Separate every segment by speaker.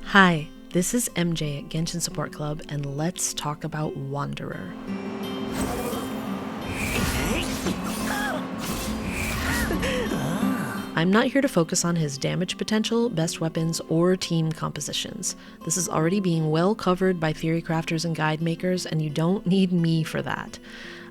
Speaker 1: Hi, this is MJ at Genshin Support Club, and let's talk about Wanderer. I'm not here to focus on his damage potential, best weapons, or team compositions. This is already being well covered by theorycrafters and guidemakers, and you don't need me for that.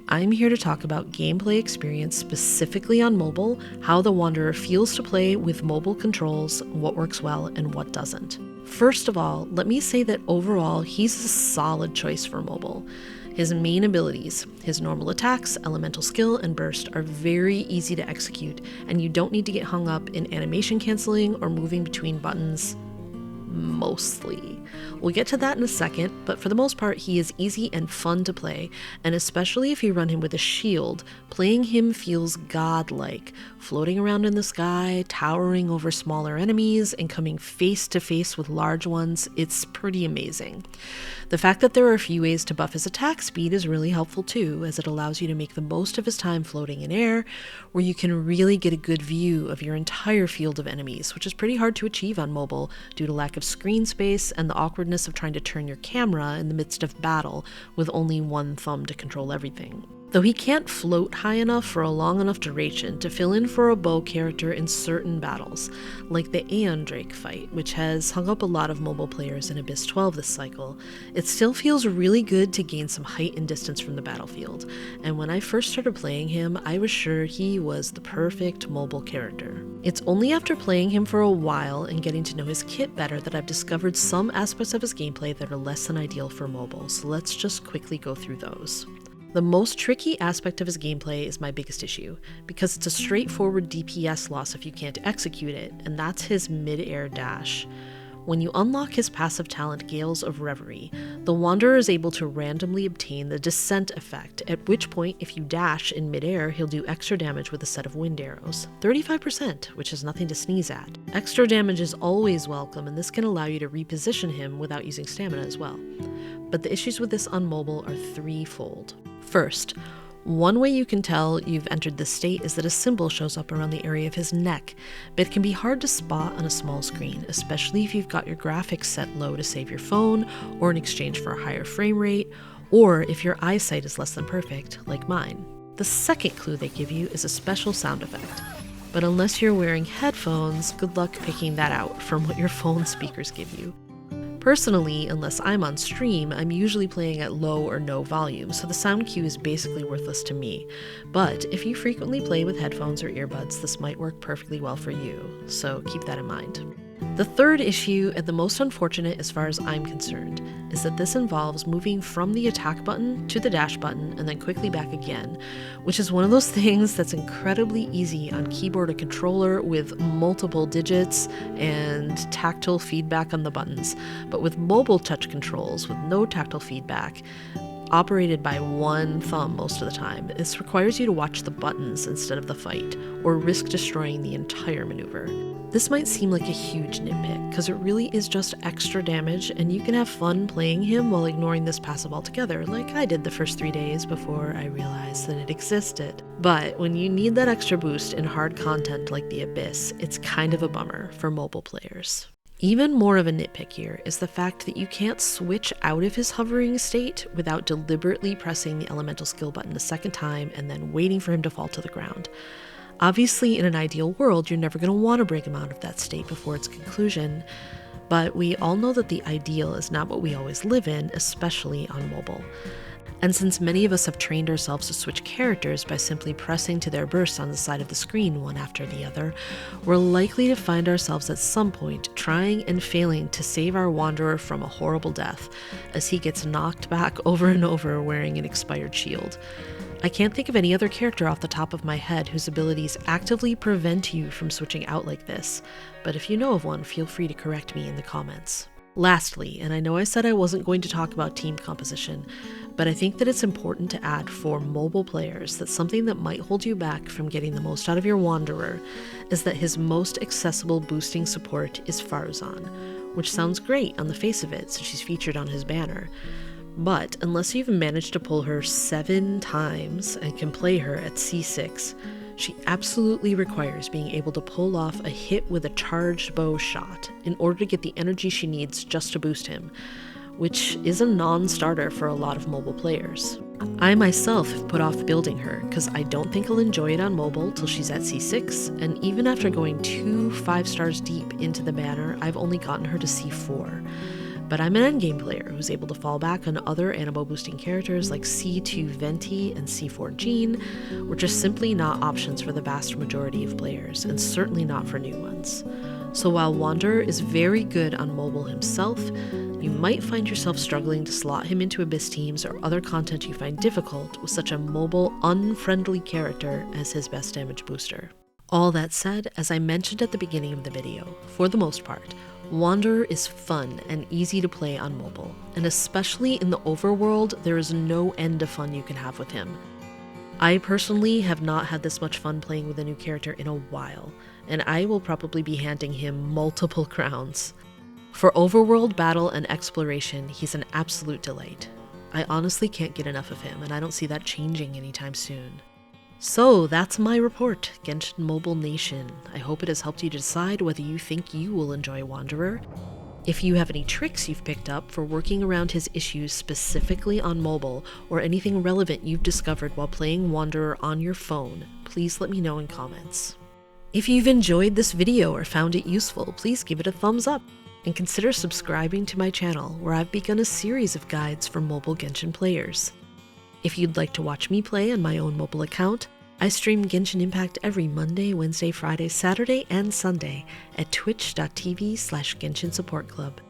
Speaker 1: I'm here to talk about gameplay experience specifically on mobile, how the Wanderer feels to play with mobile controls, what works well and what doesn't. First of all, let me say that overall, he's a solid choice for mobile. His main abilities, his normal attacks, elemental skill, and burst are very easy to execute, and you don't need to get hung up in animation canceling or moving between buttons. Mostly. We'll get to that in a second, but for the most part, he is easy and fun to play, and especially if you run him with a shield, playing him feels godlike, floating around in the sky, towering over smaller enemies, and coming face to face with large ones. It's pretty amazing. The fact that there are a few ways to buff his attack speed is really helpful too, as it allows you to make the most of his time floating in air, where you can really get a good view of your entire field of enemies, which is pretty hard to achieve on mobile due to lack of screen space and the awkwardness of trying to turn your camera in the midst of battle with only one thumb to control everything. Though he can't float high enough for a long enough duration to fill in for a bow character in certain battles, like the Aeon Drake fight, which has hung up a lot of mobile players in Abyss 12 this cycle, it still feels really good to gain some height and distance from the battlefield, and when I first started playing him, I was sure he was the perfect mobile character. It's only after playing him for a while and getting to know his kit better that I've discovered some aspects of his gameplay that are less than ideal for mobile, so let's just quickly go through those. The most tricky aspect of his gameplay is my biggest issue, because it's a straightforward DPS loss if you can't execute it, and that's his mid-air dash. When you unlock his passive talent Gales of Reverie, the Wanderer is able to randomly obtain the Descent effect, at which point if you dash in mid-air, he'll do extra damage with a set of wind arrows. 35%, which is nothing to sneeze at. Extra damage is always welcome, and this can allow you to reposition him without using stamina as well. But the issues with this on mobile are threefold. First, one way you can tell you've entered this state is that a symbol shows up around the area of his neck, but it can be hard to spot on a small screen, especially if you've got your graphics set low to save your phone, or in exchange for a higher frame rate, or if your eyesight is less than perfect, like mine. The second clue they give you is a special sound effect, but unless you're wearing headphones, good luck picking that out from what your phone speakers give you. Personally, unless I'm on stream, I'm usually playing at low or no volume, so the sound cue is basically worthless to me. But if you frequently play with headphones or earbuds, this might work perfectly well for you, so keep that in mind. The third issue, and the most unfortunate as far as I'm concerned, is that this involves moving from the attack button to the dash button and then quickly back again, which is one of those things that's incredibly easy on keyboard or controller with multiple digits and tactile feedback on the buttons, but with mobile touch controls with no tactile feedback, operated by one thumb most of the time, this requires you to watch the buttons instead of the fight, or risk destroying the entire maneuver. This might seem like a huge nitpick, because it really is just extra damage, and you can have fun playing him while ignoring this passive altogether, like I did the first 3 days before I realized that it existed. But when you need that extra boost in hard content like the Abyss, it's kind of a bummer for mobile players. Even more of a nitpick here is the fact that you can't switch out of his hovering state without deliberately pressing the elemental skill button a second time and then waiting for him to fall to the ground. Obviously, in an ideal world, you're never going to want to break him out of that state before its conclusion, but we all know that the ideal is not what we always live in, especially on mobile. And since many of us have trained ourselves to switch characters by simply pressing to their bursts on the side of the screen one after the other, we're likely to find ourselves at some point trying and failing to save our Wanderer from a horrible death, as he gets knocked back over and over wearing an expired shield. I can't think of any other character off the top of my head whose abilities actively prevent you from switching out like this, but if you know of one, feel free to correct me in the comments. Lastly, and I know I said I wasn't going to talk about team composition, but I think that it's important to add for mobile players that something that might hold you back from getting the most out of your Wanderer is that his most accessible boosting support is Faruzan, which sounds great on the face of it since she's featured on his banner. But unless you've managed to pull her 7 times and can play her at C6, She absolutely requires being able to pull off a hit with a charged bow shot in order to get the energy she needs just to boost him, which is a non-starter for a lot of mobile players. I myself have put off building her because I don't think I'll enjoy it on mobile till she's at C6, and even after going 2 5 stars deep into the banner, I've only gotten her to C4. But I'm an endgame player who's able to fall back on other animo boosting characters like C2 Venti and C4 Jean, which are simply not options for the vast majority of players, and certainly not for new ones. So while Wanderer is very good on mobile himself, you might find yourself struggling to slot him into Abyss teams or other content you find difficult with such a mobile, unfriendly character as his best damage booster. All that said, as I mentioned at the beginning of the video, for the most part, Wanderer is fun and easy to play on mobile, and especially in the overworld, there is no end of fun you can have with him. I personally have not had this much fun playing with a new character in a while, and I will probably be handing him multiple crowns. For overworld battle and exploration, he's an absolute delight. I honestly can't get enough of him, and I don't see that changing anytime soon. So that's my report, Genshin Mobile Nation. I hope it has helped you decide whether you think you will enjoy Wanderer. If you have any tricks you've picked up for working around his issues specifically on mobile, or anything relevant you've discovered while playing Wanderer on your phone, please let me know in comments. If you've enjoyed this video or found it useful, please give it a thumbs up, and consider subscribing to my channel where I've begun a series of guides for mobile Genshin players. If you'd like to watch me play on my own mobile account, I stream Genshin Impact every Monday, Wednesday, Friday, Saturday, and Sunday at twitch.tv/Genshin Support Club.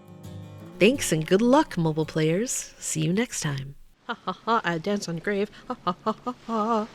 Speaker 1: Thanks and good luck, mobile players. See you next time. Ha ha ha, I dance on grave. Ha ha ha ha ha.